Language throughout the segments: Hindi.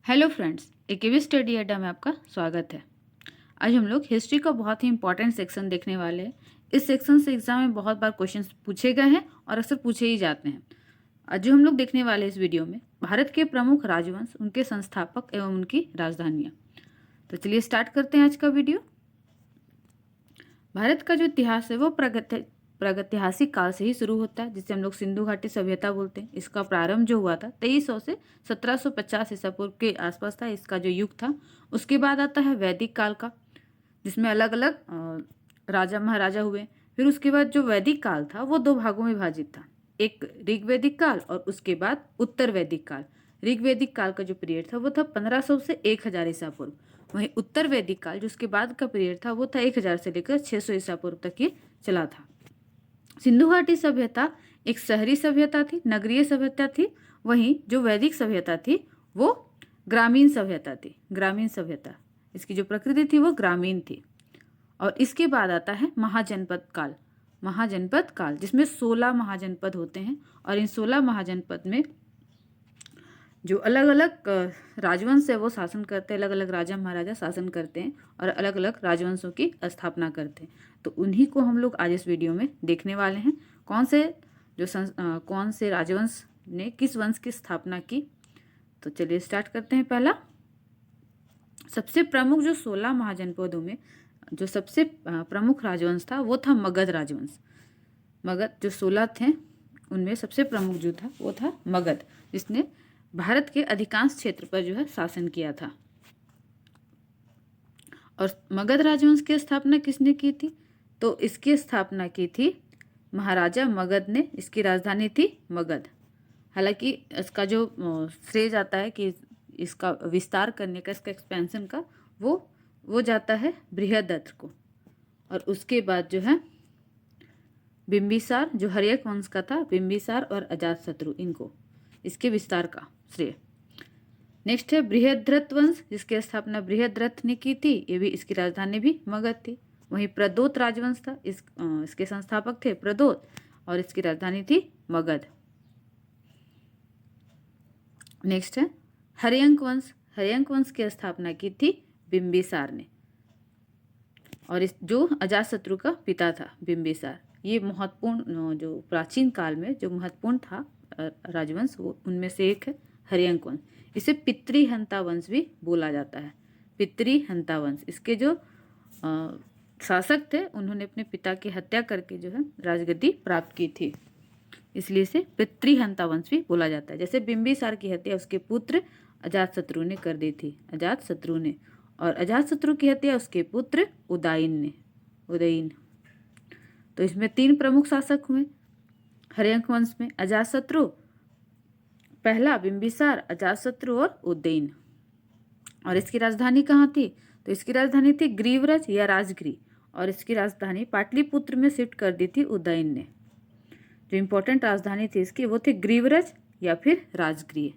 हेलो फ्रेंड्स, एकेवी स्टडी अड्डा में आपका स्वागत है। आज हम लोग हिस्ट्री का बहुत ही इंपॉर्टेंट सेक्शन देखने वाले हैं। इस सेक्शन से एग्जाम में बहुत बार क्वेश्चंस पूछे गए हैं और अक्सर पूछे ही जाते हैं। आज जो हम लोग देखने वाले हैं इस वीडियो में भारत के प्रमुख राजवंश, उनके संस्थापक एवं उनकी राजधानियाँ। तो चलिए स्टार्ट करते हैं आज का वीडियो। भारत का जो इतिहास है वो प्रागैतिहासिक काल से ही शुरू होता है, जिसे हम लोग सिंधु घाटी सभ्यता बोलते हैं। इसका प्रारंभ जो हुआ था 2300 से 1750 ईसा पूर्व के आसपास था, इसका जो युग था। उसके बाद आता है वैदिक काल का, जिसमें अलग अलग राजा महाराजा हुए। फिर उसके बाद जो वैदिक काल था वो दो भागों में विभाजित था, एक ऋग्वैदिक काल और उसके बाद उत्तर वैदिक काल। ऋग्वैदिक काल का जो पीरियड था वो था 1500 से 1000 ईसा पूर्व। वहीं उत्तर वैदिक काल जो उसके बाद का पीरियड था वो था 1000 से लेकर 600 ईसा पूर्व तक ये चला था। सिंधु घाटी सभ्यता एक शहरी सभ्यता थी, नगरीय सभ्यता थी। वहीं जो वैदिक सभ्यता थी वो ग्रामीण सभ्यता थी। ग्रामीण सभ्यता, इसकी जो प्रकृति थी वो ग्रामीण थी। और इसके बाद आता है महाजनपद काल। महाजनपद काल जिसमें 16 महाजनपद होते हैं और इन 16 महाजनपद में जो अलग अलग राजवंश है वो शासन करते हैं। अलग अलग राजा महाराजा शासन करते हैं और अलग अलग राजवंशों की स्थापना करते हैं। तो उन्हीं को हम लोग आज इस वीडियो में देखने वाले हैं। कौन से राजवंश ने किस वंश की स्थापना की। तो चलिए स्टार्ट करते हैं। पहला सबसे प्रमुख जो 16 महाजनपदों में जो सबसे प्रमुख राजवंश था वो था मगध राजवंश। मगध जो 16 थे उनमें सबसे प्रमुख जो था वो था मगध, जिसने भारत के अधिकांश क्षेत्र पर जो है शासन किया था। और मगध राजवंश की स्थापना किसने की थी? तो इसकी स्थापना की थी महाराजा मगध ने। इसकी राजधानी थी मगध। हालांकि इसका जो श्रेय जाता है कि इसका विस्तार करने का, इसका एक्सपेंशन का, वो जाता है बृहदत्त को। और उसके बाद जो है बिंबिसार जो हर्यक वंश का था, बिंबिसार और अजातशत्रु, इनको इसके विस्तार का श्रेय। नेक्स्ट है बृहद्रथ वंश, जिसकी स्थापना बृहद्रथ ने की थी। ये भी, इसकी राजधानी भी मगध थी। वहीं प्रदोत राजवंश था, इसके संस्थापक थे प्रदोत और इसकी राजधानी थी मगध। नेक्स्ट है हर्यंक वंश। हर्यंक वंश की स्थापना की थी बिंबिसार ने और इस जो अजातशत्रु का पिता था बिंबिसार। ये महत्वपूर्ण, जो प्राचीन काल में जो महत्वपूर्ण था राजवंश, वो उनमें से एक है हर्यंक वंश। इसे पितृहंता वंश भी बोला जाता है। पितृहंता वंश, इसके जो शासक थे उन्होंने अपने पिता की हत्या करके जो है राजगद्दी प्राप्त की थी, इसलिए इसे पितृहंता वंश भी बोला जाता है। जैसे बिंबिसार की हत्या उसके पुत्र अजातशत्रु ने कर दी थी, अजातशत्रु ने, और अजातशत्रु की हत्या उसके पुत्र उदयन ने। उदयन। तो इसमें 3 प्रमुख शासक हुए हर्यंक वंश में। अजातशत्रु पहला, बिंबिसार, अजातशत्रु और उदयन। और इसकी राजधानी कहाँ थी? तो इसकी राजधानी थी ग्रीवरज या राजगिरी, और इसकी राजधानी पाटलिपुत्र में शिफ्ट कर दी थी उदयन ने। जो इंपॉर्टेंट राजधानी थी इसकी वो थी ग्रीवरज या फिर राजगिरी।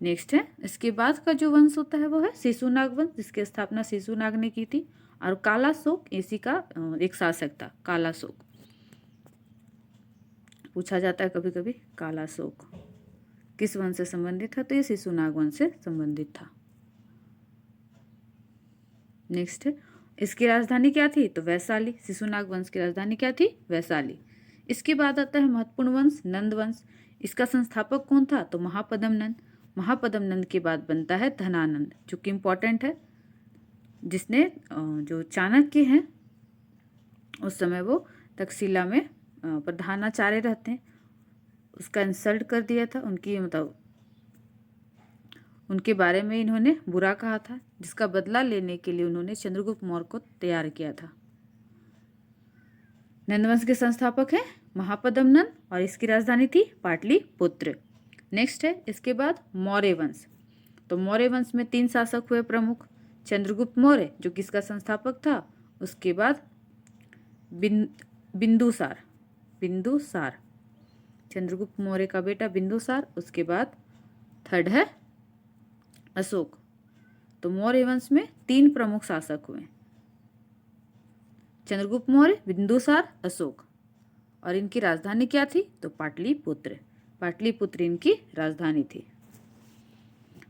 नेक्स्ट है, इसके बाद का जो वंश होता है वो है शिशुनाग वंश, जिसकी स्थापना शिशुनाग ने की थी। और कालाशोक इसी का एक शासक था। कालाशोक पूछा जाता है कभी कभी, कालाशोक किस वंश से संबंधित था? तो ये शिशुनाग वंश से संबंधित था। नेक्स्ट है, इसकी राजधानी क्या थी? तो वैशाली। शिशुनाग वंश की राजधानी क्या थी? वैशाली। इसके बाद आता है महत्वपूर्ण वंश नंद वंश। इसका संस्थापक कौन था? तो महापद्म नंद। महापद्म नंद के बाद बनता है धनानंद, जो कि इम्पोर्टेंट है, जिसने जो चाणक्य हैं उस समय वो तक्षशिला में प्रधानाचार्य रहते हैं, उसका इंसल्ट कर दिया था। उनकी मतलब उनके बारे में इन्होंने बुरा कहा था, जिसका बदला लेने के लिए उन्होंने चंद्रगुप्त मौर्य को तैयार किया था। नंदवंश के संस्थापक हैं महापद्म नंद और इसकी राजधानी थी पाटलिपुत्र। नेक्स्ट है इसके बाद मौर्य वंश। तो मौर्य वंश में 3 शासक हुए प्रमुख। चंद्रगुप्त मौर्य जो किसका संस्थापक था, उसके बाद बिंदुसार। बिंदुसार, चंद्रगुप्त मौर्य का बेटा बिंदुसार। उसके बाद थर्ड है अशोक। तो मौर्य वंश में 3 प्रमुख शासक हुए, चंद्रगुप्त मौर्य, बिंदुसार, अशोक। और इनकी राजधानी क्या थी? तो पाटलिपुत्र। पाटलिपुत्र इनकी राजधानी थी।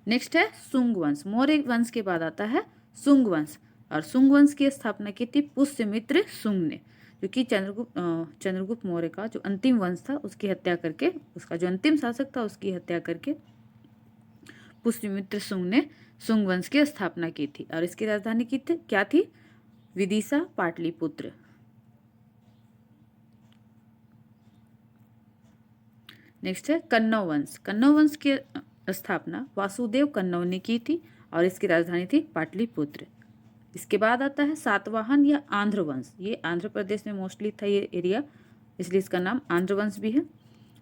नेक्स्ट है सुंग वंश। मौर्य वंश के बाद आता है सुंग वंश, और सुंग वंश की स्थापना की थी पुष्यमित्र सुंग ने, जो कि चंद्रगुप्त मौर्य का जो अंतिम वंश था उसकी हत्या करके, उसका जो अंतिम शासक था उसकी हत्या करके पुष्यमित्र सुंग ने सुंग वंश की स्थापना की थी। और इसकी राजधानी की थी क्या थी? विदिशा पाटलिपुत्र। नेक्स्ट है कन्नौ वंश। कन्नौ वंश की स्थापना वासुदेव कन्नौ ने की थी और इसकी राजधानी थी पाटलिपुत्र। इसके बाद आता है सातवाहन या आंध्र वंश। ये आंध्र प्रदेश में मोस्टली था ये एरिया, इसलिए इसका नाम आंध्र वंश भी है।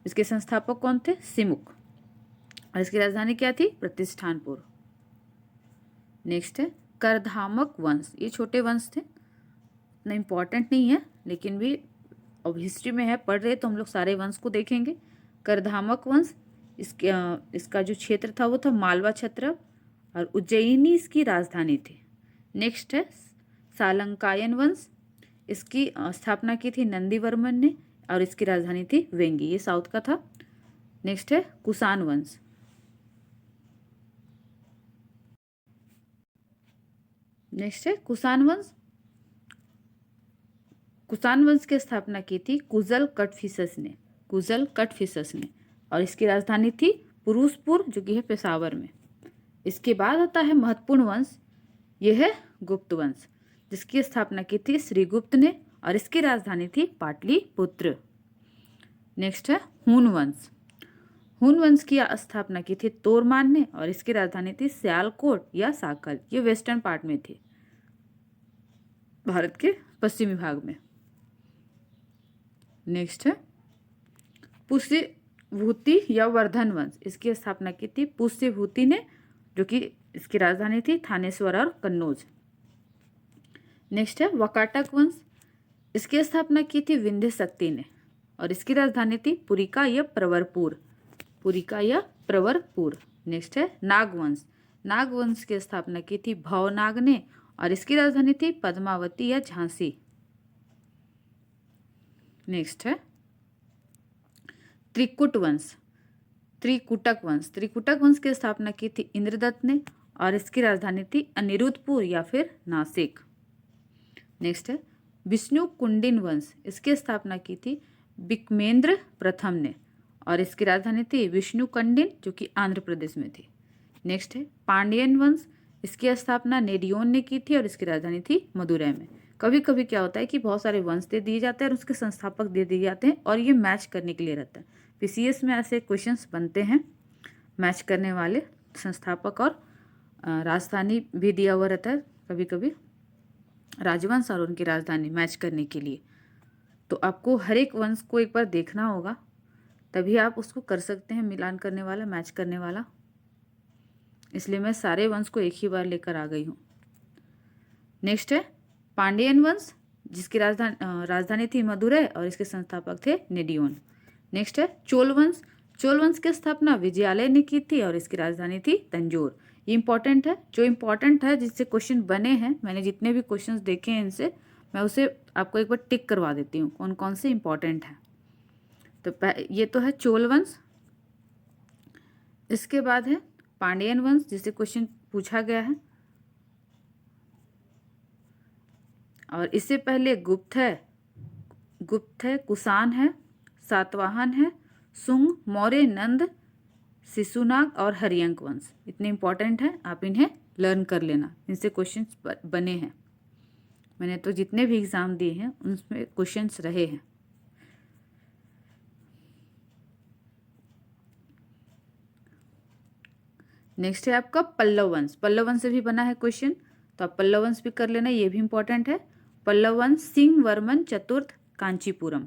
इसके संस्थापक कौन थे? सिमुक। और इसकी राजधानी क्या थी? प्रतिष्ठानपुर। नेक्स्ट है करधामक वंश। ये छोटे वंश थे, इतना इम्पॉर्टेंट नहीं है, लेकिन भी अब हिस्ट्री में है, पढ़ रहे तो हम लोग सारे वंश को देखेंगे। करधामक वंश, इसका जो क्षेत्र था वो था मालवा क्षेत्र, और उज्जैनी इसकी राजधानी थी। नेक्स्ट है सालंकायन वंश। इसकी स्थापना की थी नंदीवर्मन ने और इसकी राजधानी थी वेंगी, ये साउथ का था। नेक्स्ट है कुषाण वंश। नेक्स्ट है कुषाण वंश। कुषाण वंश की स्थापना की थी कुजल कटफिसस ने, कुजल कटफिसस ने, और इसकी राजधानी थी पुरुषपुर, जो कि है पेशावर में। इसके बाद आता है महत्वपूर्ण वंश, यह है गुप्त वंश, जिसकी स्थापना की थी श्रीगुप्त ने और इसकी राजधानी थी पाटलिपुत्र। नेक्स्ट है हुन वंश। हुन वंश की स्थापना की थी तोरमान ने और इसकी राजधानी थी सियालकोट या साकल, ये वेस्टर्न पार्ट में थी, भारत के पश्चिमी भाग में। नेक्स्ट है पुष्यभूति या वर्धन वंश। इसकी स्थापना की थी पुष्यभूति ने, जो कि इसकी राजधानी थी थानेश्वर और कन्नौज। नेक्स्ट है वकाटक वंश। इसकी स्थापना की थी विंध्य शक्ति ने और इसकी राजधानी थी पुरिका या प्रवरपुर, पुरिका या प्रवरपुर। नेक्स्ट है नागवंश। नागवंश की स्थापना की थी भवनाग ने और इसकी राजधानी थी पद्मावती या झांसी। नेक्स्ट है त्रिकुट वंश, त्रिकुटक वंश। त्रिकुटक वंश की स्थापना की थी इंद्रदत्त ने और इसकी राजधानी थी अनिरुद्धपुर या फिर नासिक। नेक्स्ट है विष्णु कुंडिन वंश। इसकी स्थापना की थी बिकमेंद्र प्रथम ने और इसकी राजधानी थी विष्णु कंडिन, जो कि आंध्र प्रदेश में थी। नेक्स्ट है पांड्यन वंश। इसकी स्थापना नेडियोन ने की थी और इसकी राजधानी थी मदुरै में। कभी कभी क्या होता है कि बहुत सारे वंश दे दिए जाते हैं और उसके संस्थापक दे दिए जाते हैं और ये मैच करने के लिए रहता है। पीसीएस में ऐसे क्वेश्चंस बनते हैं मैच करने वाले, संस्थापक और राजधानी भी दिया हुआ रहता है, कभी कभी राजवंश और उनकी राजधानी मैच करने के लिए। तो आपको हर एक वंश को एक बार देखना होगा, तभी आप उसको कर सकते हैं मिलान करने वाला, मैच करने वाला। इसलिए मैं सारे वंश को एक ही बार लेकर आ गई हूँ। नेक्स्ट है पांड्यन वंश, जिसकी राजधानी थी मदुरै और इसके संस्थापक थे नेडियोन। नेक्स्ट है चोल वंश। चोल वंश की स्थापना विजयालय ने की थी और इसकी राजधानी थी तंजौर। ये इंपॉर्टेंट है, जो इंपॉर्टेंट है जिससे क्वेश्चन बने हैं, मैंने जितने भी क्वेश्चंस देखे हैं इनसे मैं उसे आपको एक बार टिक करवा देती हूँ कौन कौन से इंपॉर्टेंट है। तो ये तो है चोल वंश। इसके बाद है पांड्यन वंश, जिससे क्वेश्चन पूछा गया है, और इससे पहले गुप्त है, कुषाण है, सातवाहन है, सुंग, मौर्य, नंद, शिशुनाग और हरियंक वंश। इतने इंपॉर्टेंट हैं, आप इन्हें लर्न कर लेना, इनसे क्वेश्चंस बने हैं। मैंने तो जितने भी एग्जाम दिए हैं उनमें क्वेश्चंस रहे हैं। नेक्स्ट है आपका पल्लव वंश। पल्लव वंश से भी बना है क्वेश्चन, तो आप पल्लव वंश भी कर लेना, ये भी इंपॉर्टेंट है। पल्लव वंश सिंह वर्मन चतुर्थ कांचीपुरम,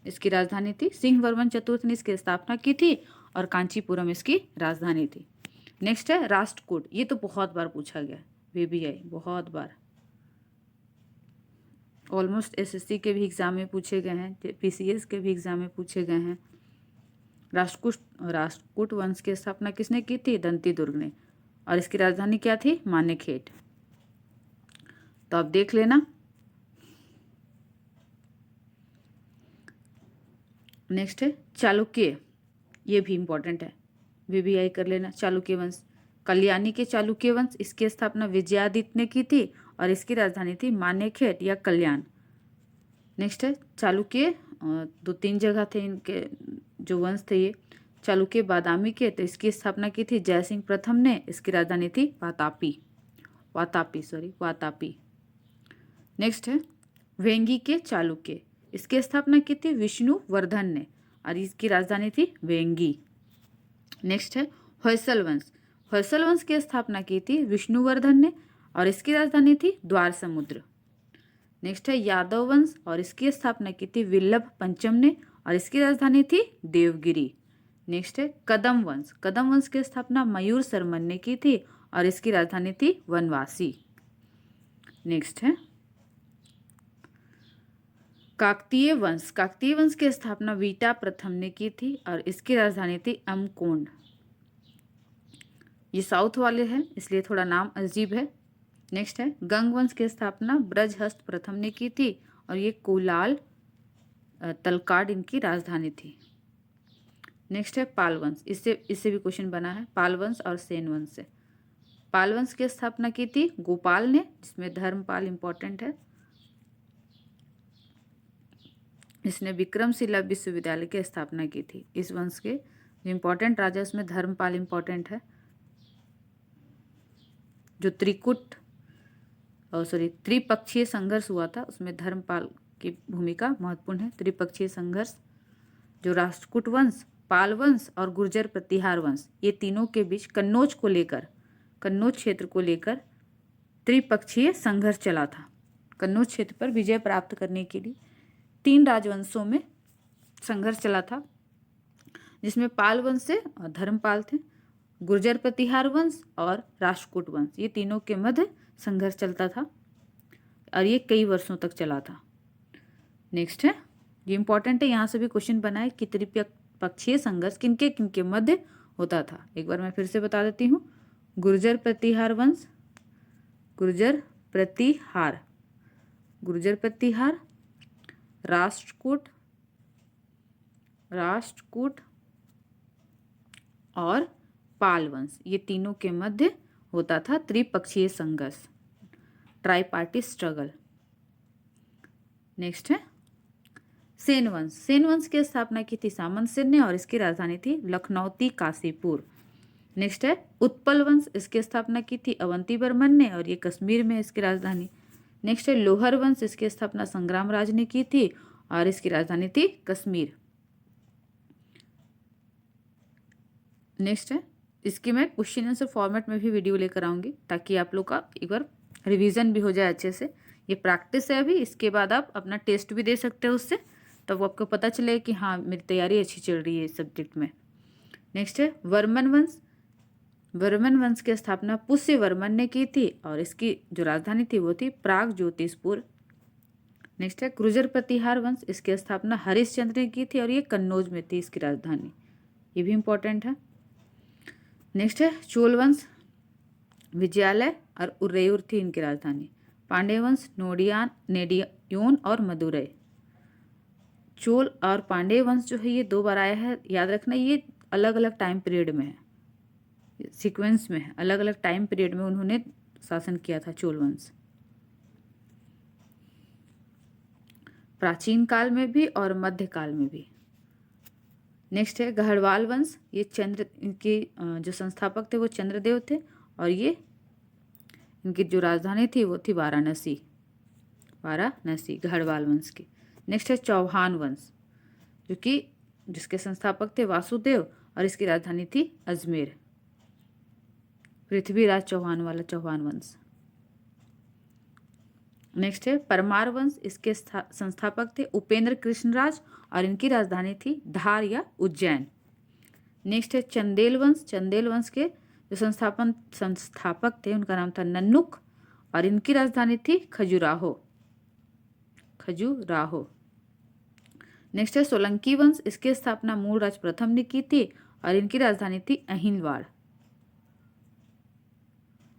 इसकी राजधानी थी। सिंह वर्मन चतुर्थ ने इसकी स्थापना की थी और कांचीपुरम इसकी राजधानी थी। नेक्स्ट है राष्ट्रकूट। ये तो बहुत बार पूछा गया, वीबीआई बहुत बार, ऑलमोस्ट एसएससी के भी एग्जाम में पूछे गए हैं, पीसीएस के भी एग्जाम में पूछे गए हैं। राष्ट्रकूट वंश की स्थापना किसने की थी? दंती दुर्ग ने, और इसकी राजधानी क्या थी? मानेखेट। तो आप देख लेना। नेक्स्ट है चालुक्य, ये भी इंपॉर्टेंट है, वीबीआई कर लेना। चालुक्य वंश कल्याणी के चालुक्य वंश, इसकी स्थापना विजयादित्य ने की थी और इसकी राजधानी थी मानेखेट या कल्याण। नेक्स्ट है चालुक्य, 2-3 जगह थे इनके जो वंश थे ये। चालुक्य बादामी के, तो इसकी स्थापना की थी जयसिंह प्रथम ने, इसकी राजधानी थी वातापी। नेक्स्ट है वेंगी के चालुक्य, इसकी स्थापना की थी विष्णुवर्धन ने और इसकी राजधानी थी वेंगी। नेक्स्ट है होयसल वंश की स्थापना की थी विष्णुवर्धन ने और इसकी राजधानी थी द्वार समुद्र। नेक्स्ट है यादव वंश और इसकी स्थापना की थी विल्लभ पंचम ने और इसकी राजधानी थी देवगिरी। नेक्स्ट है कदम वंश की स्थापना मयूर शर्मन ने की थी और इसकी राजधानी थी वनवासी। नेक्स्ट है काकतीय वंश की स्थापना वीटा प्रथम ने की थी और इसकी राजधानी थी अमकोंड। ये साउथ वाले हैं इसलिए थोड़ा नाम अजीब है। नेक्स्ट है गंग वंश की स्थापना ब्रजहस्त प्रथम ने की थी और ये कुलाल तलकाड इनकी राजधानी थी। नेक्स्ट है पाल वंश, इससे भी क्वेश्चन बना है, पाल वंश और सेन वंश से। पाल वंश की स्थापना की थी गोपाल ने, जिसमें धर्मपाल इंपॉर्टेंट है। इसने विक्रमशिला विश्वविद्यालय की स्थापना की थी। इस वंश के जो इंपॉर्टेंट राजा उसमें धर्मपाल इंपॉर्टेंट है। जो त्रिपक्षीय संघर्ष हुआ था उसमें धर्मपाल की भूमिका महत्वपूर्ण है। त्रिपक्षीय संघर्ष जो राष्ट्रकूट वंश, पाल वंश और गुर्जर प्रतिहार वंश, ये तीनों के बीच कन्नौज क्षेत्र को लेकर त्रिपक्षीय संघर्ष चला था। कन्नौज क्षेत्र पर विजय प्राप्त करने के लिए 3 राजवंशों में संघर्ष चला था, जिसमें पाल वंश से धर्मपाल थे, गुर्जर प्रतिहार वंश और राष्ट्रकूट वंश, ये तीनों के मध्य संघर्ष चलता था और ये कई वर्षों तक चला था। नेक्स्ट है, ये इंपॉर्टेंट है, यहाँ से भी क्वेश्चन बना है कि त्रिपक्षीय संघर्ष किनके किनके मध्य होता था। एक बार मैं फिर से बता देती हूँ। गुर्जर प्रतिहार वंश, गुर्जर प्रतिहार, राष्ट्रकूट और पाल वंश, ये तीनों के मध्य होता था त्रिपक्षीय संघर्ष, ट्राइपार्टी स्ट्रगल। नेक्स्ट है सेन वंश की स्थापना की थी सामंत सेन ने और इसकी राजधानी थी लखनौती काशीपुर। नेक्स्ट है उत्पल वंश, इसकी स्थापना की थी अवंती वर्मन ने और ये कश्मीर में इसकी राजधानी। नेक्स्ट है लोहर वंश, इसकी स्थापना संग्राम राज ने की थी और इसकी राजधानी थी कश्मीर। नेक्स्ट है, इसकी मैं क्वेश्चन आंसर फॉर्मेट में भी वीडियो लेकर आऊँगी ताकि आप लोग का एक बार रिवीजन भी हो जाए अच्छे से। ये प्रैक्टिस है अभी, इसके बाद आप अपना टेस्ट भी दे सकते हो उससे, तब आपको पता चले कि हाँ मेरी तैयारी अच्छी चल रही है इस सब्जेक्ट में। नेक्स्ट है वर्मन वंश की स्थापना पुष्य वर्मन ने की थी और इसकी जो राजधानी थी वो थी प्राग ज्योतिषपुर। नेक्स्ट है गुर्जर प्रतिहार वंश, इसकी स्थापना हरिश्चंद्र ने की थी और ये कन्नौज में थी इसकी राजधानी, ये भी इंपॉर्टेंट है। नेक्स्ट है चोल वंश, विजयालय और उरेयूर थी इनकी राजधानी। पांड्य वंश नेडियोन और मदुरै। चोल और पांड्य वंश जो है ये 2 बार आया है, याद रखना ये अलग अलग टाइम पीरियड में है, सीक्वेंस में है, अलग अलग टाइम पीरियड में उन्होंने शासन किया था चोल वंश, प्राचीन काल में भी और मध्यकाल में भी। नेक्स्ट है गढ़वाल वंश, ये इनके जो संस्थापक थे वो चंद्रदेव थे और ये इनकी जो राजधानी थी वो थी वाराणसी, गढ़वाल वंश की। नेक्स्ट है चौहान वंश, जिसके संस्थापक थे वासुदेव और इसकी राजधानी थी अजमेर, पृथ्वीराज चौहान वाला चौहान वंश। नेक्स्ट है परमार वंश, इसके संस्थापक थे उपेंद्र कृष्णराज और इनकी राजधानी थी धार या उज्जैन। नेक्स्ट है चंदेल वंश के जो संस्थापक थे उनका नाम था नन्नुक और इनकी राजधानी थी खजुराहो। नेक्स्ट है सोलंकी वंश, इसकी स्थापना मूलराज प्रथम ने की थी और इनकी राजधानी थी अहिलवाड़।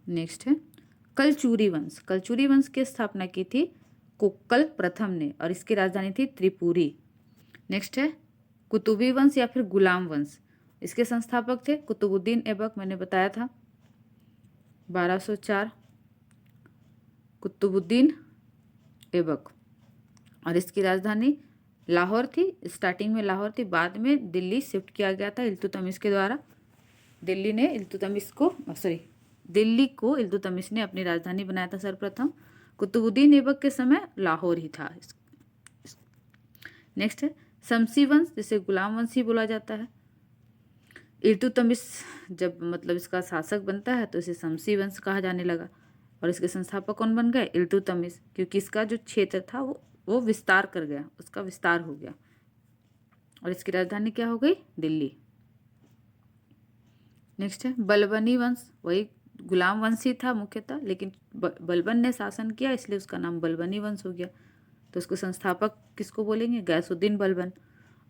नेक्स्ट है कलचुरी वंश की स्थापना की थी कोक्कल प्रथम ने और इसकी राजधानी थी त्रिपुरी। नेक्स्ट है कुतुबी वंश या फिर गुलाम वंश, इसके संस्थापक थे कुतुबुद्दीन ऐबक, मैंने बताया था। 1204 कुतुबुद्दीन ऐबक, और इसकी राजधानी लाहौर थी। स्टार्टिंग में लाहौर थी, बाद में दिल्ली शिफ्ट किया गया था इल्तुतमिश के द्वारा। दिल्ली को इल्तुतमिश ने अपनी राजधानी बनाया था सर्वप्रथम। कुतुबुद्दीन ऐबक के समय लाहौर ही था। नेक्स्ट है शमसी वंश, जिसे गुलाम वंश ही बोला जाता है। इल्तुतमिश जब मतलब इसका शासक बनता है तो इसे शमसी वंश कहा जाने लगा, और इसके संस्थापक कौन बन गए? इल्तुतमिश, क्योंकि इसका जो क्षेत्र था वो विस्तार कर गया, उसका विस्तार हो गया, और इसकी राजधानी क्या हो गई? दिल्ली। नेक्स्ट है बलबनी वंश, वही गुलाम वंश ही था मुख्यतः, लेकिन बलबन ने शासन किया इसलिए उसका नाम बलबनी वंश हो गया। तो उसको संस्थापक किसको बोलेंगे? गैसुद्दीन बलबन,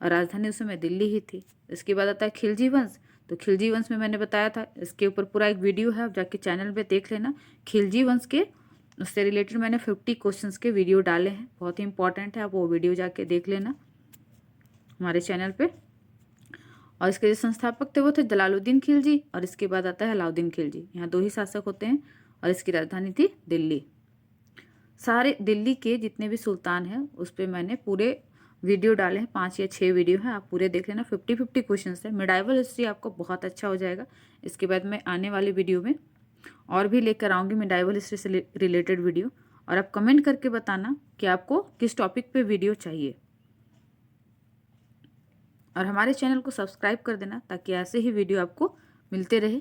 और राजधानी उस समय दिल्ली ही थी। इसके बाद आता है खिलजी वंश। तो खिलजी वंश में मैंने बताया था, इसके ऊपर पूरा एक वीडियो है, आप जाके चैनल पे देख लेना। खिलजी वंश के उससे रिलेटेड मैंने 50 क्वेश्चंस के वीडियो डाले हैं, बहुत ही इंपॉर्टेंट है, आप वो वीडियो जाके देख लेना हमारे चैनल पे। और इसके जो संस्थापक थे वो थे जलालुद्दीन खिलजी, और इसके बाद आता है अलाउद्दीन खिलजी। यहाँ 2 ही शासक होते हैं, और इसकी राजधानी थी दिल्ली। सारे दिल्ली के जितने भी सुल्तान हैं उस पर मैंने पूरे वीडियो डाले हैं, 5 या 6 वीडियो हैं, आप पूरे देख लेना। 50 क्वेश्चन है। मिडाइवल हिस्ट्री आपको बहुत अच्छा हो जाएगा। इसके बाद मैं आने वाली वीडियो में और भी लेकर आऊँगी मिडाइवल हिस्ट्री से रिलेटेड वीडियो, और आप कमेंट करके बताना कि आपको किस टॉपिक पे वीडियो चाहिए, और हमारे चैनल को सब्सक्राइब कर देना ताकि ऐसे ही वीडियो आपको मिलते रहे।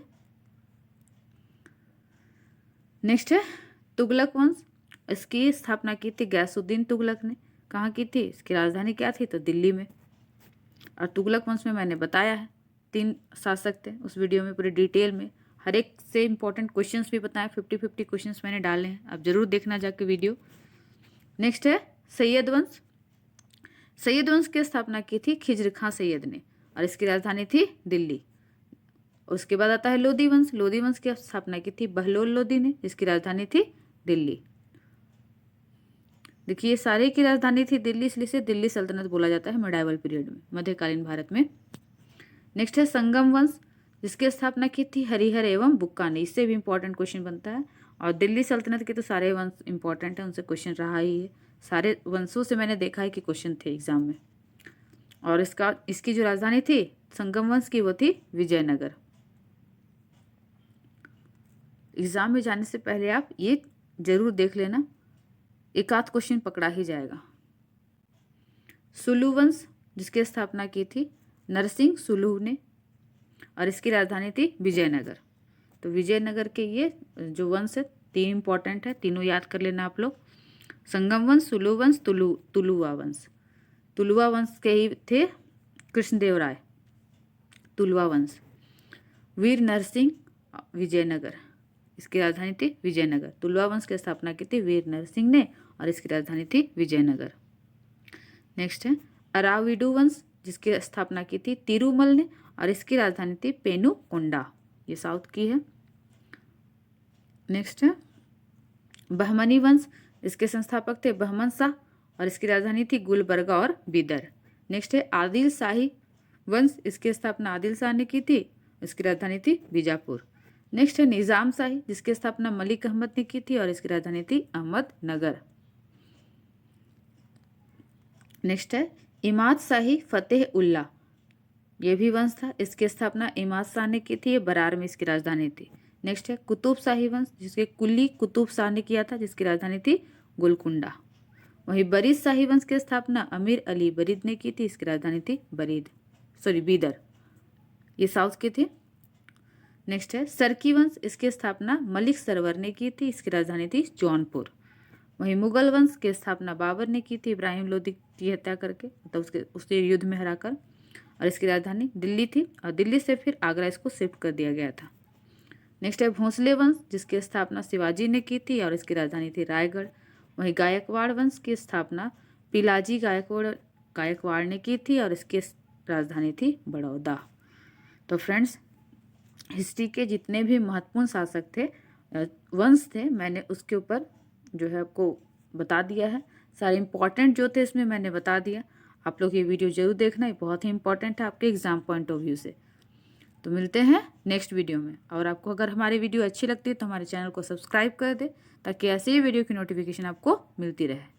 नेक्स्ट है तुगलक वंश। इसकी स्थापना की थी गैसुद्दीन तुगलक ने। कहाँ की थी? इसकी राजधानी क्या थी? तो दिल्ली में। और तुगलक वंश में मैंने बताया है 3 शासक थे, उस वीडियो में पूरे डिटेल में हर एक से इंपॉर्टेंट क्वेश्चंस भी बताए। 50 क्वेश्चंस मैंने डाले हैं, आप जरूर देखना जाके वीडियो। नेक्स्ट है सैयद वंश। सैयद वंश की स्थापना की थी खिज्र खां सैयद ने, और इसकी राजधानी थी दिल्ली। उसके बाद आता है लोधी वंश। लोधी वंश की स्थापना की थी बहलोल लोधी ने, जिसकी राजधानी थी दिल्ली। देखिए सारे की राजधानी थी दिल्ली, इसलिए से दिल्ली सल्तनत बोला जाता है मिडाइवल पीरियड में, मध्यकालीन भारत में। नेक्स्ट है संगम वंश, जिसकी स्थापना की थी हरिहर एवं बुक्का ने। इससे भी इंपॉर्टेंट क्वेश्चन बनता है, और दिल्ली सल्तनत के तो सारे वंश इंपॉर्टेंट है, उनसे क्वेश्चन रहा ही है। सारे वंशों से मैंने देखा है कि क्वेश्चन थे एग्जाम में। और इसकी जो राजधानी थी संगम वंश की वो थी विजयनगर। एग्जाम में जाने से पहले आप ये जरूर देख लेना, एक आध क्वेश्चन पकड़ा ही जाएगा। सुलू वंश, जिसकी स्थापना की थी नरसिंह सुलू ने, और इसकी राजधानी थी विजयनगर। तो विजयनगर के ये जो वंश है 3 इंपॉर्टेंट है, तीनों याद कर लेना आप लोग। संगम वंश, सुलू वंश, तुलुवा वंश। तुलुवा वंश के ही थे कृष्णदेवराय। तुलुवा वंश। वीर नरसिंह विजयनगर, इसकी राजधानी थी विजयनगर। तुलुवा वंश की स्थापना की थी वीर नरसिंह ने, और इसकी राजधानी थी विजयनगर। नेक्स्ट है अराविडु वंश, जिसकी स्थापना की थी तिरुमल ने, और इसकी राजधानी थी पेनुकोंडा, ये साउथ की है। नेक्स्ट है बहमनी वंश, इसके संस्थापक थे बहमन शाह, और इसकी राजधानी थी गुलबर्गा और बीदर। नेक्स्ट है आदिल शाही वंश, इसकी स्थापना आदिल शाह ने की थी, इसकी राजधानी थी बीजापुर। नेक्स्ट है निजाम शाही, जिसकी स्थापना मलिक अहमद ने की थी, और इसकी राजधानी थी अहमदनगर। नेक्स्ट है इमाद शाही फतेह उल्ला, ये भी वंश था, इसकी स्थापना इमाद शाह ने की थी, ये बरार में इसकी राजधानी थी। नेक्स्ट है कुतुब शाही वंश, जिसके कुली कुतुब शाह ने किया था, जिसकी राजधानी थी गोलकुंडा। वहीं बरीद शाही वंश की स्थापना अमीर अली बरीद ने की थी, इसकी राजधानी थी बीदर, ये साउथ के थे। नेक्स्ट है सरकी वंश, इसकी स्थापना मलिक सरवर ने की थी, इसकी राजधानी थी जौनपुर। वहीं मुगल वंश की स्थापना बाबर ने की थी इब्राहिम लोदी की हत्या करके, मतलब उसके युद्ध में हराकर, और इसकी राजधानी दिल्ली थी, और दिल्ली से फिर आगरा इसको शिफ्ट कर दिया गया था। नेक्स्ट है भोंसले वंश, जिसकी स्थापना शिवाजी ने की थी, और इसकी राजधानी थी रायगढ़। वहीं गायकवाड़ वंश की स्थापना पिलाजी गायकवाड़ ने की थी, और इसकी राजधानी थी बड़ौदा। तो फ्रेंड्स हिस्ट्री के जितने भी महत्वपूर्ण शासक थे, वंश थे, मैंने उसके ऊपर जो है आपको बता दिया है। सारे इंपॉर्टेंट जो थे इसमें मैंने बता दिया। आप लोग ये वीडियो जरूर देखना, ये बहुत ही इंपॉर्टेंट है आपके एग्जाम पॉइंट ऑफ व्यू से। तो मिलते हैं नेक्स्ट वीडियो में। और आपको अगर हमारी वीडियो अच्छी लगती है तो हमारे चैनल को सब्सक्राइब कर दे, ताकि ऐसे ही वीडियो की नोटिफिकेशन आपको मिलती रहे।